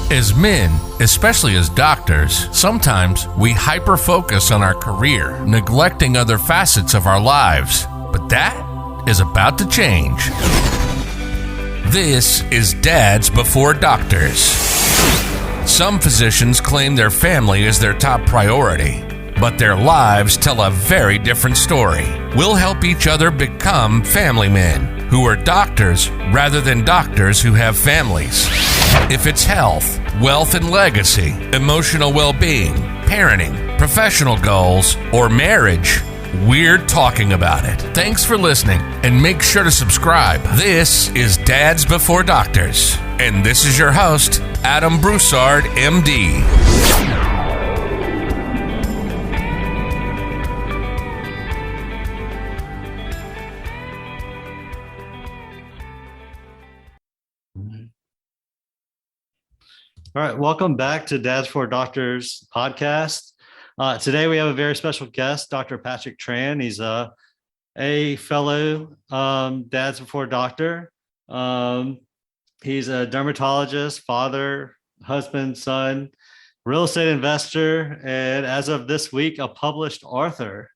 As men, especially as doctors, sometimes we hyper-focus on our career, neglecting other facets of our lives. But that is about to change. This is Dads Before Doctors. Some physicians claim their family is their top priority, but their lives tell a very different story. We'll help each other become family men who are doctors rather than doctors who have families. If it's health, wealth and legacy, emotional well-being, parenting, professional goals, or marriage, we're talking about it. Thanks for listening, and make sure to subscribe. This is Dads Before Doctors, and this is your host, Adam Broussard, MD. All right, welcome back to Dads Before Doctors podcast. Today we have a very special guest, Dr. Patrick Tran. He's a fellow Dads Before Doctor. He's a dermatologist, father, husband, son, real estate investor, and as of this week, a published author.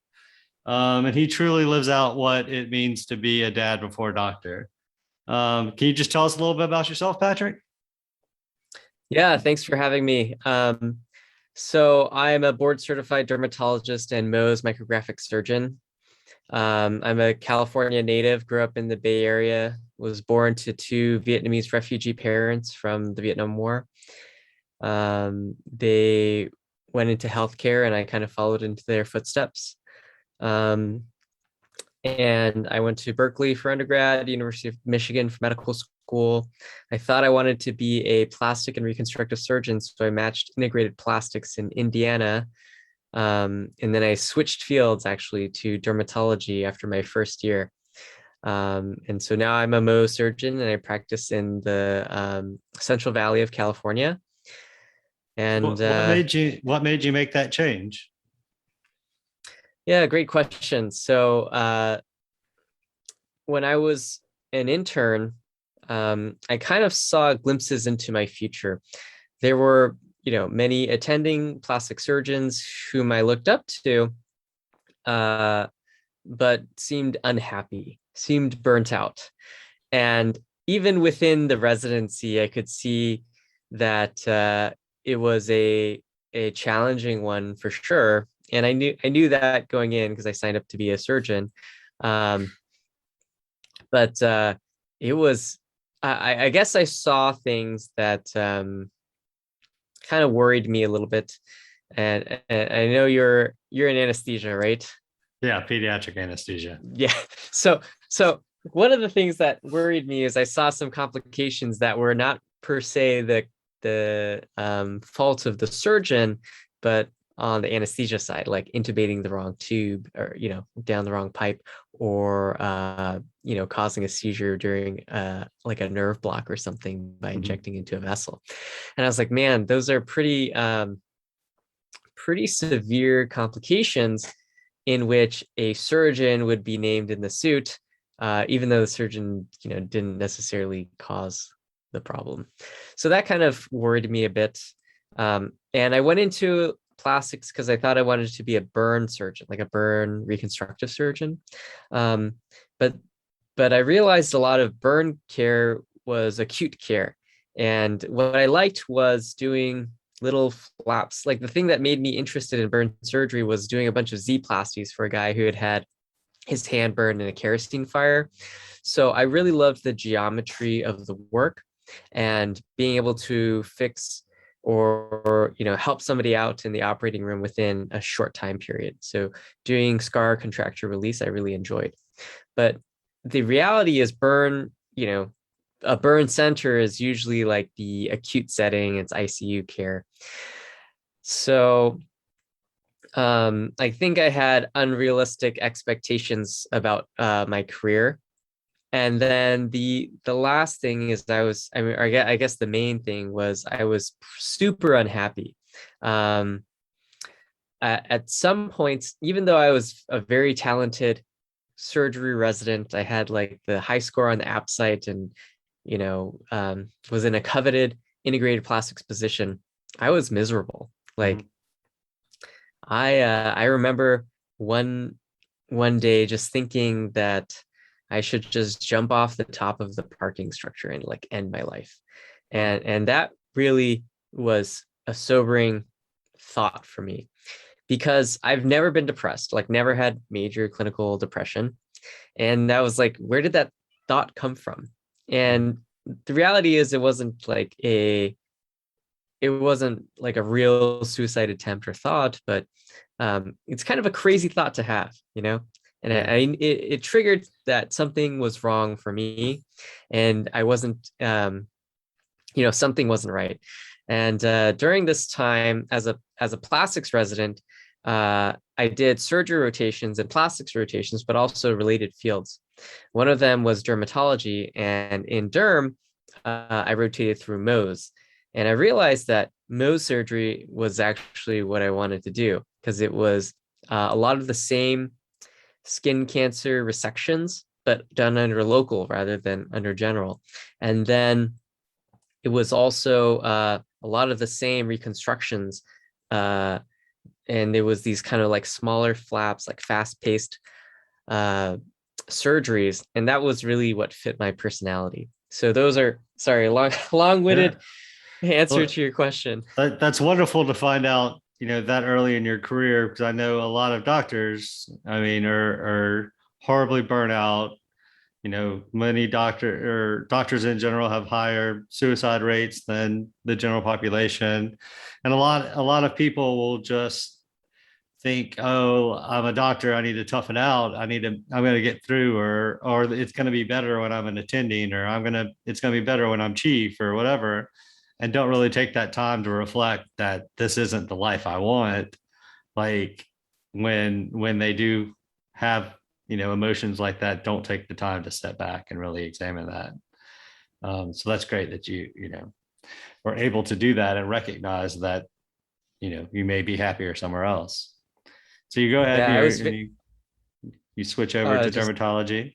And he truly lives out what it means to be a dad before doctor. Can you just tell us a little bit about yourself, Patrick? Yeah, thanks for having me. So I'm a board certified dermatologist and Mohs micrographic surgeon. I'm a California native, grew up in the Bay Area, was born to two Vietnamese refugee parents from the Vietnam War. They went into healthcare and I kind of followed into their footsteps. And I went to Berkeley for undergrad, University of Michigan for medical school. I thought I wanted to be a plastic and reconstructive surgeon, so I matched integrated plastics in Indiana. And then I switched fields actually to dermatology after my first year. And so now I'm a Mohs surgeon and I practice in the Central Valley of California. And what made you make that change? Yeah, great question. So when I was an intern, I kind of saw glimpses into my future. There were, many attending plastic surgeons whom I looked up to, but seemed unhappy, seemed burnt out. And even within the residency, I could see that it was a challenging one for sure. And I knew that going in because I signed up to be a surgeon. But it was, I guess I saw things that kind of worried me a little bit. And I know you're in anesthesia, right? Yeah, pediatric anesthesia. Yeah. So one of the things that worried me is I saw some complications that were not per se the fault of the surgeon, but on the anesthesia side, like intubating the wrong tube or, down the wrong pipe, or, causing a seizure during like a nerve block or something by injecting into a vessel. And I was like, man, those are pretty severe complications in which a surgeon would be named in the suit, even though the surgeon, didn't necessarily cause the problem. So that kind of worried me a bit. And I went into plastics because I thought I wanted to be a burn surgeon, like a burn reconstructive surgeon. But I realized a lot of burn care was acute care. And what I liked was doing little flaps. Like the thing that made me interested in burn surgery was doing a bunch of Z-plasties for a guy who had his hand burned in a kerosene fire. So I really loved the geometry of the work and being able to fix or help somebody out in the operating room within a short time period. So doing scar contracture release, I really enjoyed. But the reality is burn, a burn center is usually like the acute setting, it's ICU care. So I think I had unrealistic expectations about my career. And then the last thing is I guess the main thing was I was super unhappy. At some points, even though I was a very talented surgery resident, I had like the high score on the app site and, was in a coveted integrated plastics position, I was miserable. Like I remember one day just thinking that I should just jump off the top of the parking structure and like end my life. And that really was a sobering thought for me, because I've never been depressed, like never had major clinical depression. And that was like, where did that thought come from? And the reality is it wasn't like a real suicide attempt or thought, but it's kind of a crazy thought to have, you know? And it triggered that something was wrong for me, and I wasn't, something wasn't right. And during this time, as a plastics resident, I did surgery rotations and plastics rotations, but also related fields. One of them was dermatology, and in derm, I rotated through MOHS. And I realized that Mohs surgery was actually what I wanted to do, because it was a lot of the same skin cancer resections, but done under local rather than under general. And then it was also a lot of the same reconstructions. And there was these kind of like smaller flaps, like fast-paced surgeries. And that was really what fit my personality. So those are, sorry, long-winded answer to your question. That's wonderful to find out, that early in your career, because I know a lot of doctors, I mean, are horribly burnt out. Many doctors in general have higher suicide rates than the general population. And a lot of people will just think, oh, I'm a doctor, I need to toughen out, I'm going to get through, or it's going to be better when I'm an attending, or it's going to be better when I'm chief or whatever, and don't really take that time to reflect that this isn't the life I want. Like when they do have, emotions like that, don't take the time to step back and really examine that. So that's great that you were able to do that and recognize that, you may be happier somewhere else. So you go ahead and you switch over to dermatology.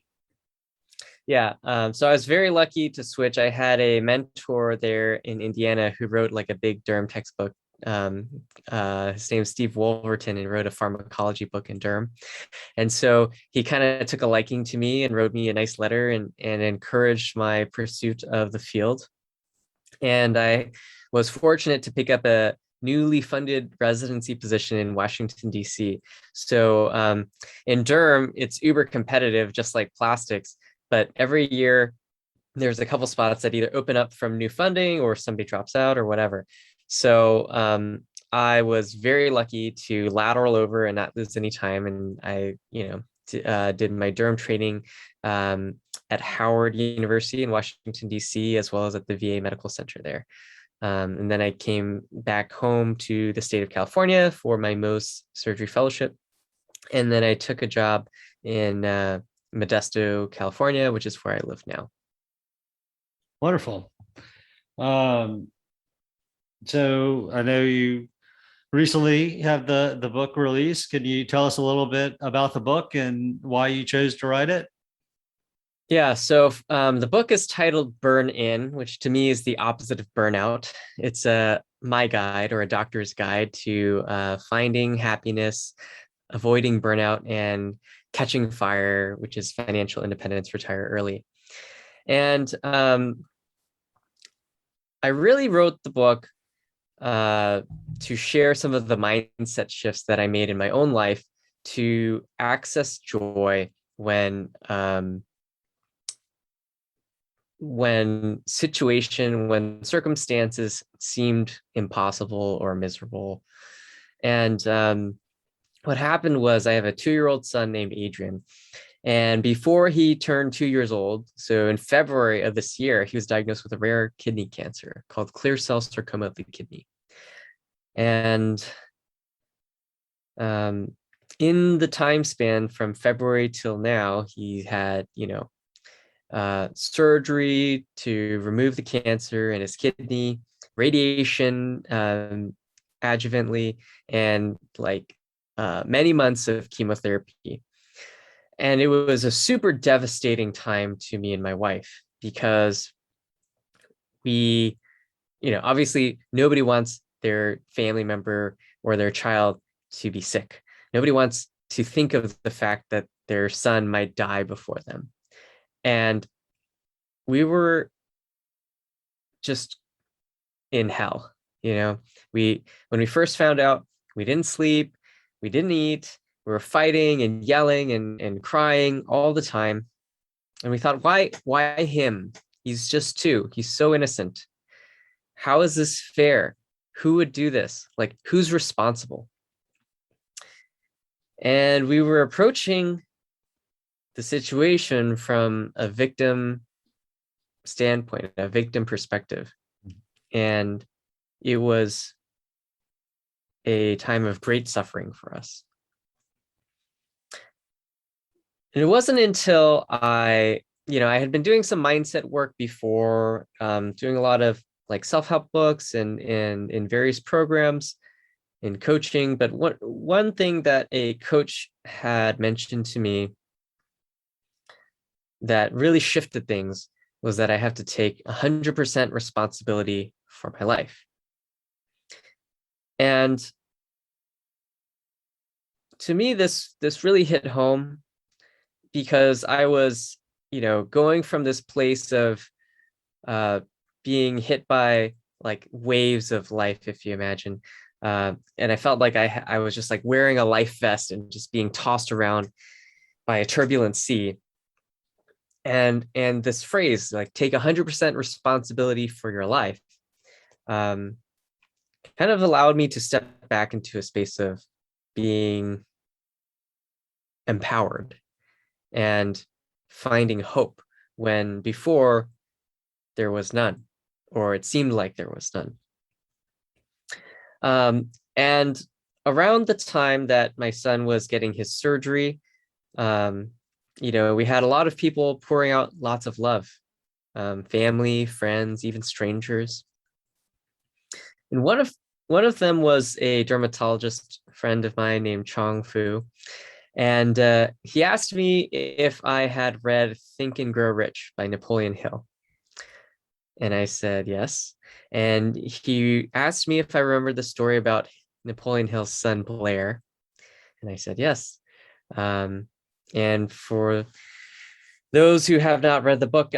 Yeah. So I was very lucky to switch. I had a mentor there in Indiana who wrote like a big derm textbook. His name's Steve Wolverton, and wrote a pharmacology book in derm. And so he kind of took a liking to me and wrote me a nice letter and encouraged my pursuit of the field. And I was fortunate to pick up a newly funded residency position in Washington, D.C. So in derm, it's uber competitive, just like plastics. But every year, there's a couple spots that either open up from new funding or somebody drops out or whatever. So I was very lucky to lateral over and not lose any time. And I, did my derm training at Howard University in Washington, D.C., as well as at the VA Medical Center there. And then I came back home to the state of California for my MOHS surgery fellowship. And then I took a job in Modesto, California, which is where I live now. Wonderful. So I know you recently have the book released. Can you tell us a little bit about the book and why you chose to write it? Yeah, so the book is titled Burn In, which to me is the opposite of burnout. It's my guide, or a doctor's guide, to finding happiness, avoiding burnout, and catching fire, which is financial independence, retire early. And I really wrote the book to share some of the mindset shifts that I made in my own life to access joy when circumstances seemed impossible or miserable. And what happened was, I have a 2-year-old son named Adrian. And before he turned 2 years old, so in February of this year, he was diagnosed with a rare kidney cancer called clear cell sarcoma of the kidney. And in the time span from February till now, he had, surgery to remove the cancer in his kidney, radiation adjuvantly, and like many months of chemotherapy. And it was a super devastating time to me and my wife, because we, obviously nobody wants their family member or their child to be sick. Nobody wants to think of the fact that their son might die before them. And we were just in hell. When we first found out, we didn't sleep, we didn't eat, we were fighting and yelling and crying all the time. And we thought, why him? He's just 2. He's so innocent. How is this fair? Who would do this? Like, who's responsible? And we were approaching the situation from a victim standpoint, a victim perspective. And it was a time of great suffering for us. And it wasn't until I had been doing some mindset work before, doing a lot of like self-help books and in various programs in coaching. But one thing that a coach had mentioned to me that really shifted things was that I have to take 100% responsibility for my life. And to me, this really hit home, because I was, going from this place of being hit by like waves of life, if you imagine. And I felt like I was just like wearing a life vest and just being tossed around by a turbulent sea. And this phrase, like, take 100% responsibility for your life, kind of allowed me to step back into a space of being empowered and finding hope when before there was none, or it seemed like there was none. And around the time that my son was getting his surgery, we had a lot of people pouring out lots of love, family, friends, even strangers. And one of them was a dermatologist friend of mine named Chong Fu. And he asked me if I had read Think and Grow Rich by Napoleon Hill. And I said yes. And he asked me if I remembered the story about Napoleon Hill's son, Blair. And I said yes. And for those who have not read the book,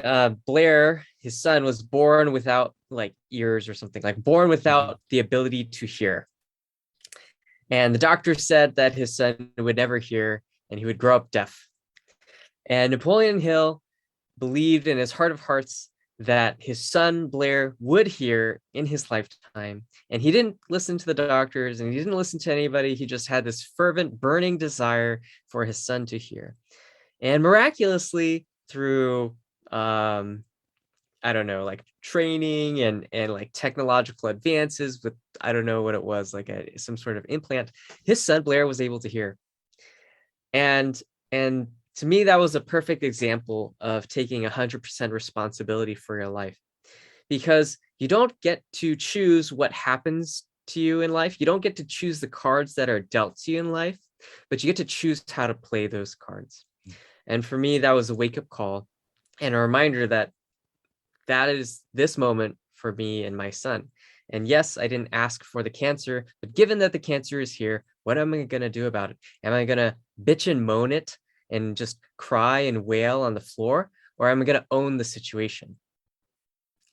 Blair, his son, was born without like ears or something, like born without the ability to hear. And the doctor said that his son would never hear and he would grow up deaf. And Napoleon Hill believed in his heart of hearts that his son Blair would hear in his lifetime. And he didn't listen to the doctors and he didn't listen to anybody. He just had this fervent, burning desire for his son to hear. And miraculously, through like training and like technological advances with, I don't know what it was, like some sort of implant, his son Blair was able to hear. And to me, that was a perfect example of taking 100% responsibility for your life, because you don't get to choose what happens to you in life. You don't get to choose the cards that are dealt to you in life, but you get to choose how to play those cards. And for me, that was a wake-up call and a reminder that is this moment for me and my son. And yes, I didn't ask for the cancer, but given that the cancer is here, what am I going to do about it? Am I going to bitch and moan it and just cry and wail on the floor, or am I going to own the situation?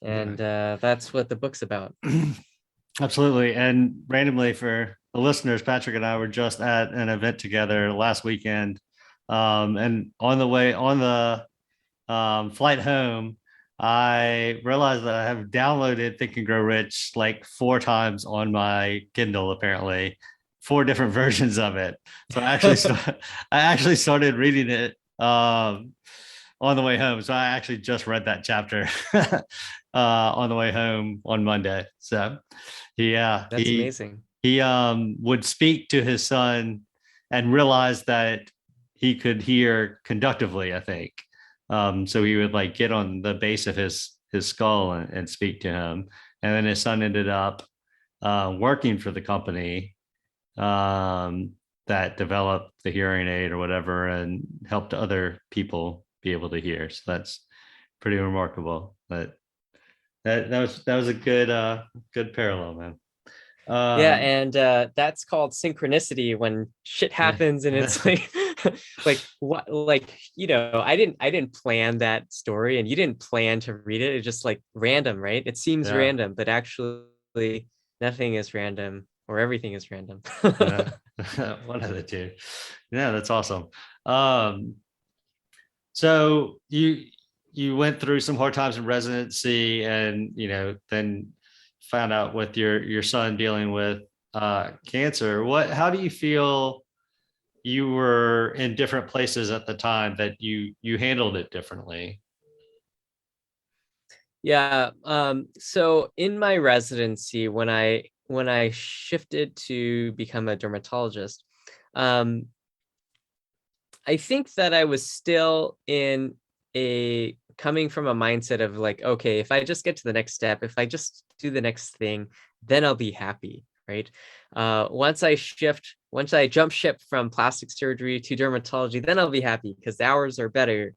And that's what the book's about. Absolutely. And randomly for the listeners, Patrick and I were just at an event together last weekend. And on the flight home, I realized that I have downloaded Think and Grow Rich like 4 times on my Kindle, apparently 4 different versions of it. So I actually started reading it on the way home. So I actually just read that chapter on the way home on Monday. So that's amazing. He would speak to his son and realize that he could hear conductively, I think. So he would like get on the base of his skull and speak to him. And then his son ended up working for the company that developed the hearing aid or whatever and helped other people be able to hear. So that's pretty remarkable. But That was a good parallel, man. Yeah, Um, and that's called synchronicity when shit yeah. happens and it's like like what, like, I didn't plan that story and you didn't plan to read it. It's just like random, right? It seems Yeah. random, but actually nothing is random or everything is random. Yeah. One of the two. Yeah, that's awesome. Um, so you went through some hard times in residency, and then found out with your son dealing with cancer. How do you feel you were in different places at the time that you handled it differently? Yeah. So in my residency, when I shifted to become a dermatologist, um, I think that I was still in a coming from a mindset of like, okay, if I just get to the next step, if I just do the next thing, then I'll be happy, right? Once I jump ship from plastic surgery to dermatology, then I'll be happy because the hours are better,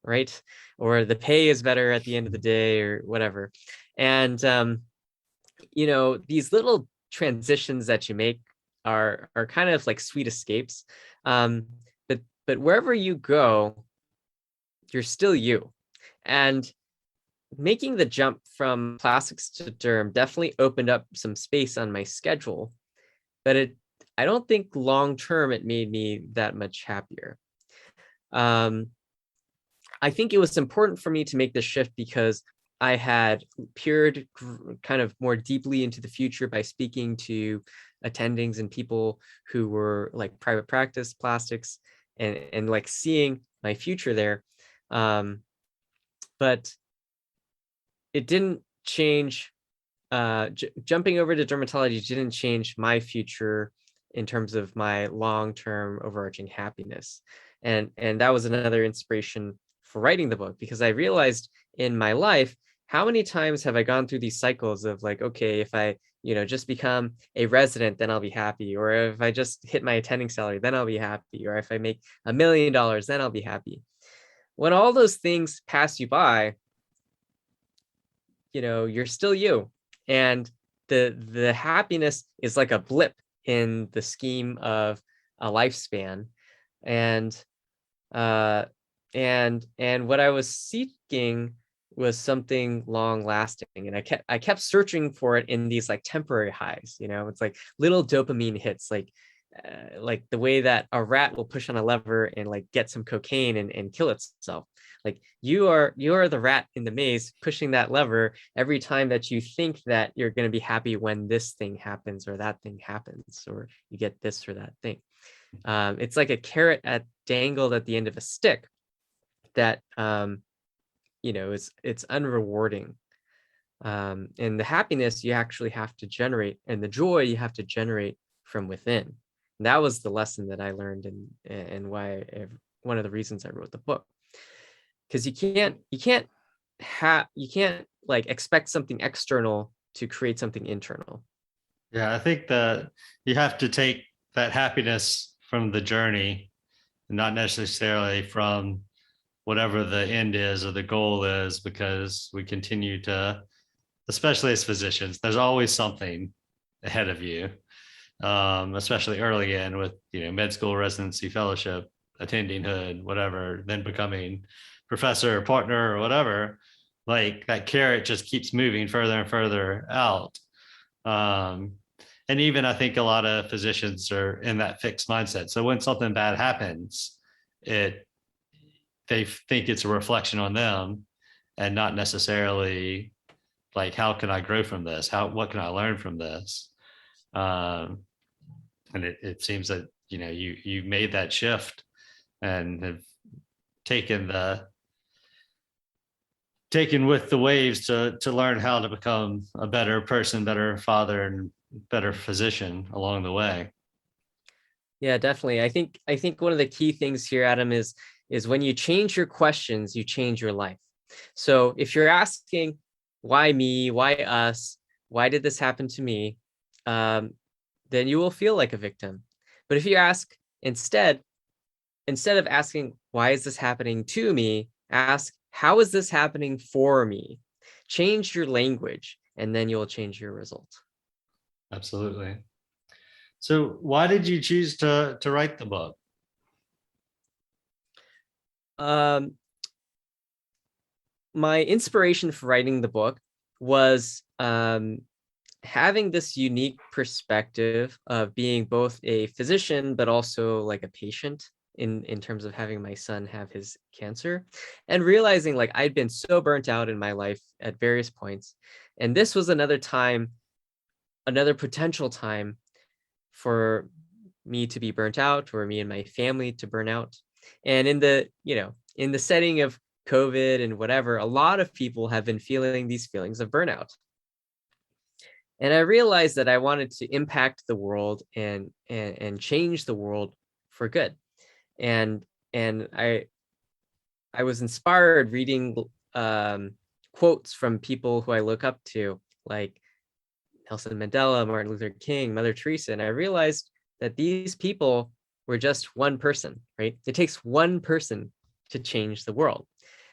right? Or the pay is better at the end of the day or whatever. And these little transitions that you make are kind of like sweet escapes. Um, but wherever you go, you're still you. And making the jump from plastics to derm definitely opened up some space on my schedule, but I don't think long term it made me that much happier. Um, I think it was important for me to make this shift because I had peered kind of more deeply into the future by speaking to attendings and people who were like private practice plastics and like seeing my future there. Um, but it didn't change. Jumping over to dermatology didn't change my future in terms of my long-term overarching happiness. And that was another inspiration for writing the book, because I realized in my life, how many times have I gone through these cycles of like, okay, if I, just become a resident, then I'll be happy. Or if I just hit my attending salary, then I'll be happy. Or if I make $1 million, then I'll be happy. When all those things pass you by, you're still you. And the happiness is like a blip in the scheme of a lifespan. And and what I was seeking was something long lasting, and I kept searching for it in these like temporary highs. It's like little dopamine hits, like the way that a rat will push on a lever and like get some cocaine and kill itself. Like you are the rat in the maze pushing that lever every time that you think that you're going to be happy when this thing happens or that thing happens or you get this or that thing. It's like a carrot dangled at the end of a stick that it's unrewarding. And the happiness you actually have to generate, and the joy you have to generate from within. And that was the lesson that I learned, and one of the reasons I wrote the book. Because you can't like expect something external to create something internal. Yeah, I think that you have to take that happiness from the journey, not necessarily from whatever the end is or the goal is, because we continue to, especially as physicians, there's always something ahead of you, especially early in with med school, residency, fellowship, attending hood, whatever, then becoming professor or partner or whatever. Like that carrot just keeps moving further and further out. Um, and even I think a lot of physicians are in that fixed mindset. So when something bad happens, it they think it's a reflection on them and not necessarily like, how can I grow from this? What can I learn from this? Um, and it seems that you made that shift and have taken with the waves to learn how to become a better person, better father, and better physician along the way. Yeah, definitely. I think one of the key things here, Adam, is when you change your questions, you change your life. So if you're asking, why me, why us, why did this happen to me, um, then you will feel like a victim. But if you ask instead of asking, why is this happening to me, ask, how is this happening for me? change your language, and then you'll change your result. Absolutely. So why did you choose to write the book? My inspiration for writing the book was having this unique perspective of being both a physician, but also like a patient in terms of having my son have his cancer, and realizing like I'd been so burnt out in my life at various points. And this was another time, another potential time for me to be burnt out, or me and my family to burn out. And in the, in the setting of COVID and whatever, a lot of people have been feeling these feelings of burnout. And I realized that I wanted to impact the world and change the world for good. And I was inspired reading quotes from people who I look up to, like Nelson Mandela, Martin Luther King, Mother Teresa, and I realized that these people were just one person, right? It takes one person to change the world.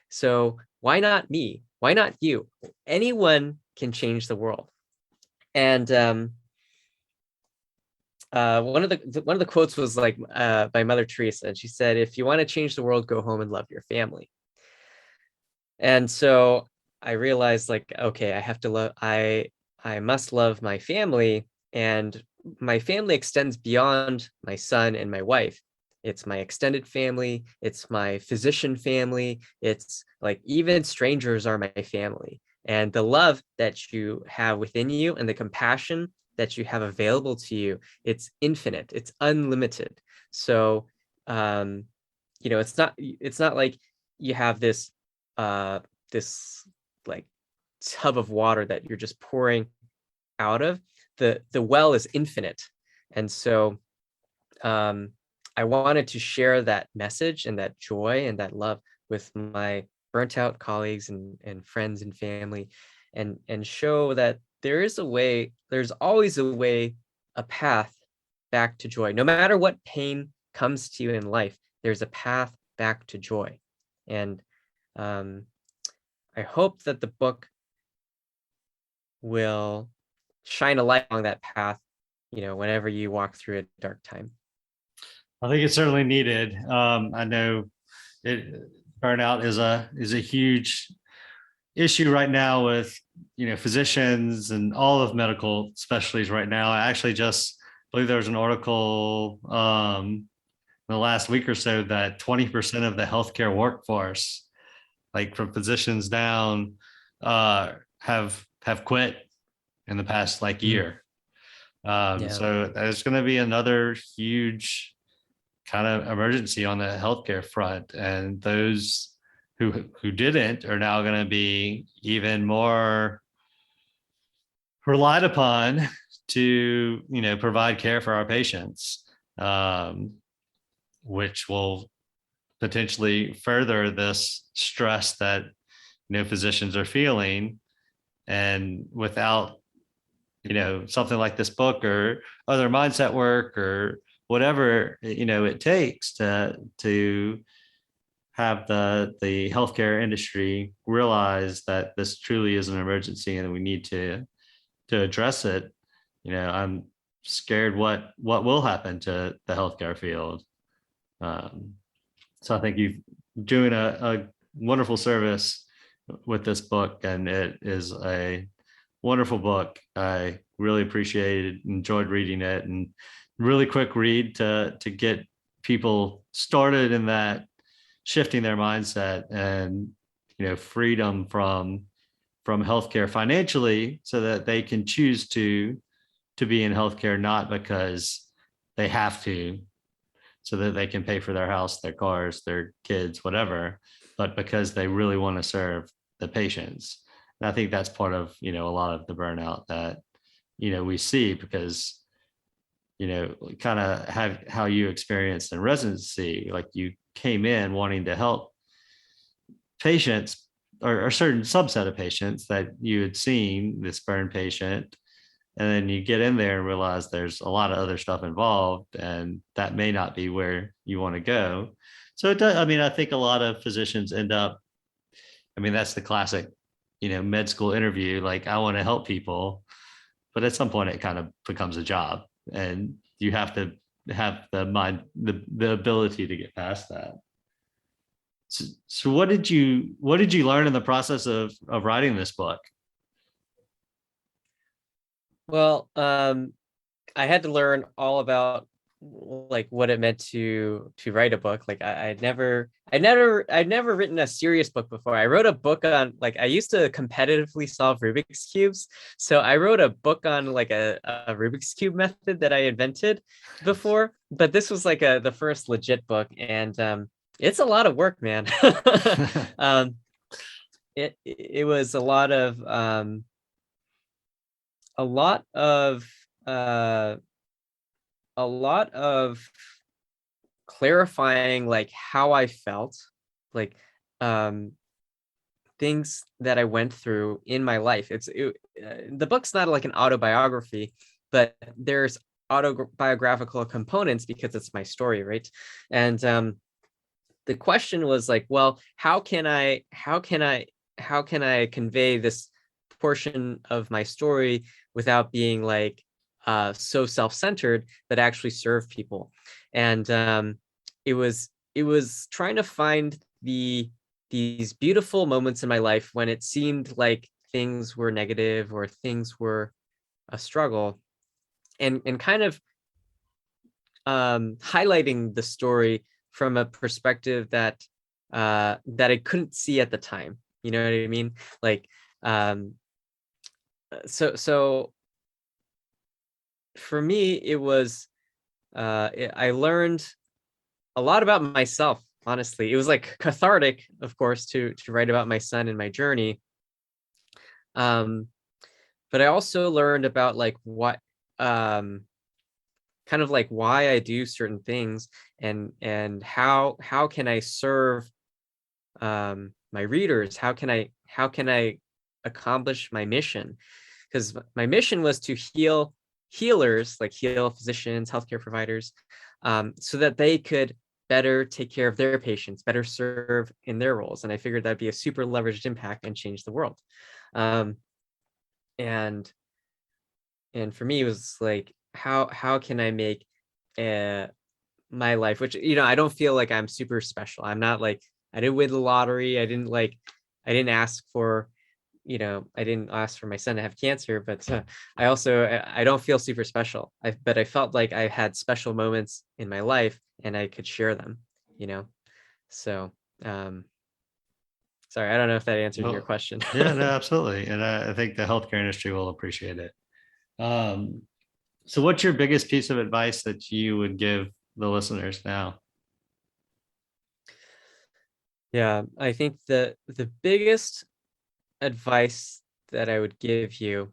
So why not me? Why not you? Anyone can change the world. And one of the quotes was like by Mother Teresa, and she said, "If you want to change the world, go home and love your family." And so I realized, like, okay, I have to love. I must love my family, and my family extends beyond my son and my wife. It's my extended family. It's my physician family. It's like even strangers are my family. And the love that you have within you and the compassion that you have available to you, it's infinite, it's unlimited. So, it's not like you have this, this like tub of water that you're just pouring out of. The well is infinite. And so, I wanted to share that message and that joy and that love with my burnt out colleagues and friends and family, and show that there is a way, there's always a way, a path back to joy. No matter what pain comes to you in life, there's a path back to joy. And I hope that the book will shine a light on that path, whenever you walk through a dark time. I think it's certainly needed. I know burnout is a huge issue right now with physicians and all of medical specialties right now. I actually just believe there was an article in the last week or so that 20% of the healthcare workforce, like from physicians down, have quit in the past year. Yeah. So there's going to be another huge kind of emergency on the healthcare front, and those who didn't are now going to be even more relied upon to provide care for our patients, which will potentially further this stress that physicians are feeling. And without something like this book or other mindset work or whatever it takes to have the healthcare industry realize that this truly is an emergency and we need to address it. I'm scared what will happen to the healthcare field. So I think you're doing a wonderful service with this book, and it is a wonderful book. I really appreciated, enjoyed reading it, and really quick read to get people started in that, shifting their mindset and freedom from healthcare financially, so that they can choose to be in healthcare, not because they have to, so that they can pay for their house, their cars, their kids, whatever, but because they really want to serve the patients. And I think that's part of a lot of the burnout that we see, because kind of have how you experienced in residency, like you came in wanting to help patients, or a certain subset of patients that you had seen, this burn patient, and then you get in there and realize there's a lot of other stuff involved, and that may not be where you want to go. So it does, I think a lot of physicians end up, that's the classic med school interview, like I want to help people, but at some point it kind of becomes a job, and you have to have the mind, the ability to get past that. So what did you learn in the process of writing this book? Well, I had to learn all about like what it meant to write a book. Like I'd never written a serious book before. I wrote a book on, like, I used to competitively solve Rubik's cubes. So I wrote a book on like a Rubik's cube method that I invented before, but this was like the first legit book, and it's a lot of work, man. um it was a lot of uh a lot of clarifying like how I felt, like um things that I went through in my life. The book's not like an autobiography, but there's autobiographical components because it's my story, right? And the question was like, well, how can I convey this portion of my story without being like so self-centered, but actually serve people? And it was trying to find these beautiful moments in my life when it seemed like things were negative or things were a struggle, and kind of highlighting the story from a perspective that that I couldn't see at the time. You know what I mean? Like, um, so for me, it was I learned a lot about myself. Honestly, it was like cathartic, of course, to write about my son and my journey. Um, but I also learned about like what kind of like why I do certain things, and how can I serve my readers? How can I accomplish my mission? Because my mission was to heal healers, like heal physicians, healthcare providers, so that they could better take care of their patients, better serve in their roles. And I figured that'd be a super leveraged impact and change the world. Um, and and for me, it was like, how can I make uh, my life, which, I don't feel like I'm super special. I'm not like, I didn't win the lottery. I didn't ask for, I didn't ask for my son to have cancer, but I don't feel super special. But I felt like I had special moments in my life and I could share them, you know? So, sorry, I don't know if that answered your Well, question. yeah, no, absolutely. And I think the healthcare industry will appreciate it. Um, so what's your biggest piece of advice that you would give the listeners now? Yeah, I think the biggest advice that I would give you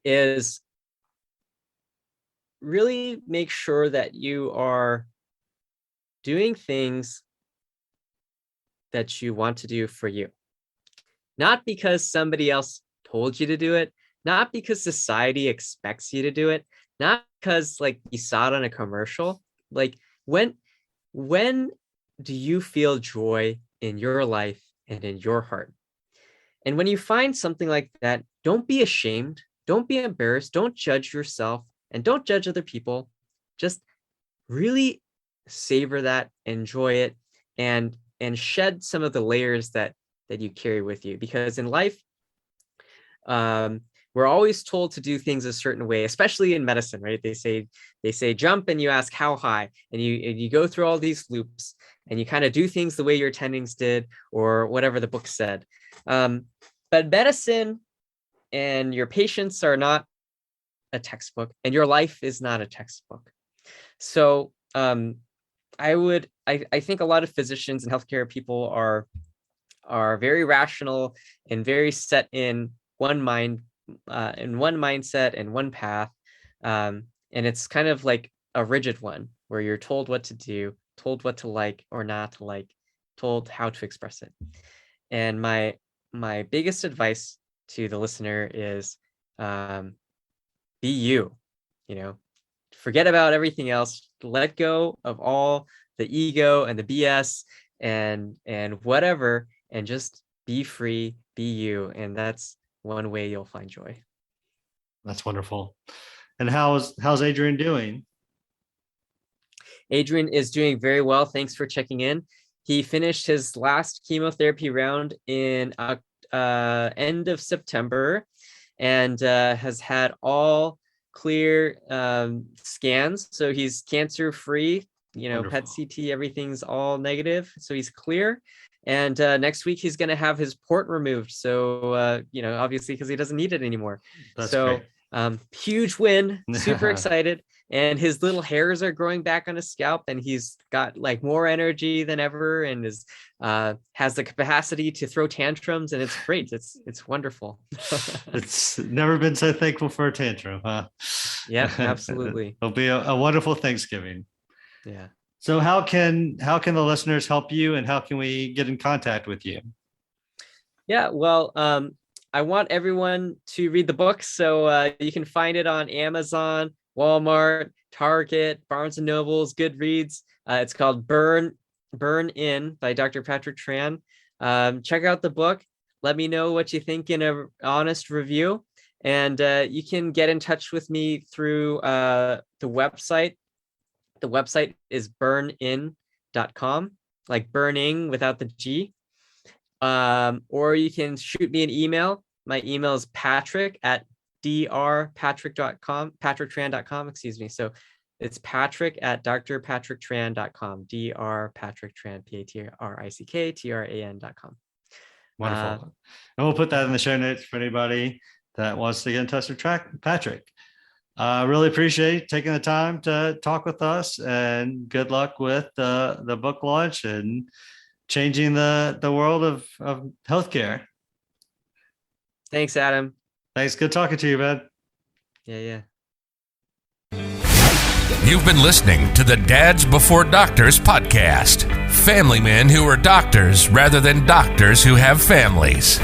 is really make sure that you are doing things that you want to do for you. Not because somebody else told you to do it, not because society expects you to do it, not because like you saw it on a commercial. Like, when do you feel joy in your life and in your heart? And when you find something like that, don't be ashamed, don't be embarrassed, don't judge yourself, and don't judge other people. Just really savor that, enjoy it, and shed some of the layers that you carry with you. Because in life, um, we're always told to do things a certain way, especially in medicine, right? They say jump, and you ask how high, and you go through all these loops, and you kind of do things the way your attendings did or whatever the book said. But medicine and your patients are not a textbook, and your life is not a textbook. So I think a lot of physicians and healthcare people are very rational and very set in one mindset and one path, and it's kind of like a rigid one where you're told what to do, told what to like or not to like, told how to express it. And my biggest advice to the listener is, be you. You know, forget about everything else, let go of all the ego and the BS and whatever, and just be be free, be you. And that's one way you'll find joy. That's wonderful. And how's Adrian doing? Adrian is doing very well. Thanks for checking in. He finished his last chemotherapy round in end of September and has had all clear scans. So he's cancer free, PET CT, everything's all negative. So he's clear. And next week he's going to have his port removed. So, obviously because he doesn't need it anymore. That's great. Huge win, super excited. And his little hairs are growing back on his scalp, and he's got like more energy than ever, and has the capacity to throw tantrums, and it's great. It's wonderful. It's never been so thankful for a tantrum, huh? Yeah, absolutely. It'll be a wonderful Thanksgiving. Yeah. So how can the listeners help you, and how can we get in contact with you? Yeah, well, I want everyone to read the book, so you can find it on Amazon, Walmart, Target, Barnes and Nobles, Goodreads. It's called Burn In by Dr. Patrick Tran. Check out the book. Let me know what you think in an honest review. And you can get in touch with me through the website. The website is burnin.com, like burning without the G. Or you can shoot me an email. My email is patrick@drpatrick.com, excuse me. So it's patrick@drpatricktran.com, drpatricktran, patricktran.com. Wonderful. And we'll put that in the show notes for anybody that wants to get in touch with Patrick. I really appreciate taking the time to talk with us, and good luck with the book launch and changing the world of healthcare. Thanks, Adam. Thanks. Good talking to you, man. Yeah. You've been listening to the Dads Before Doctors podcast. Family men who are doctors rather than doctors who have families.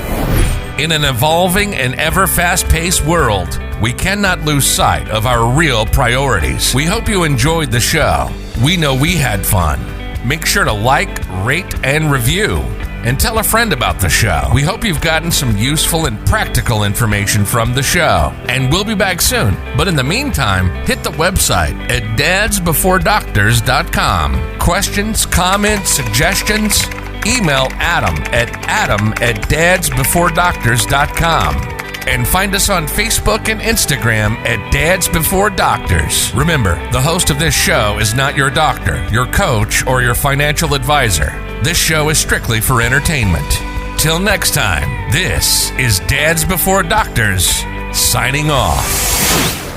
In an evolving and ever fast-paced world, we cannot lose sight of our real priorities. We hope you enjoyed the show. We know we had fun. Make sure to like, rate, and review. And tell a friend about the show. We hope you've gotten some useful and practical information from the show. And we'll be back soon. But in the meantime, hit the website at dadsbeforedoctors.com. Questions, comments, suggestions? Email adam@dadsbeforedoctors.com. And find us on Facebook and Instagram at Dads Before Doctors. Remember, the host of this show is not your doctor, your coach, or your financial advisor. This show is strictly for entertainment. Till next time, this is Dads Before Doctors, signing off.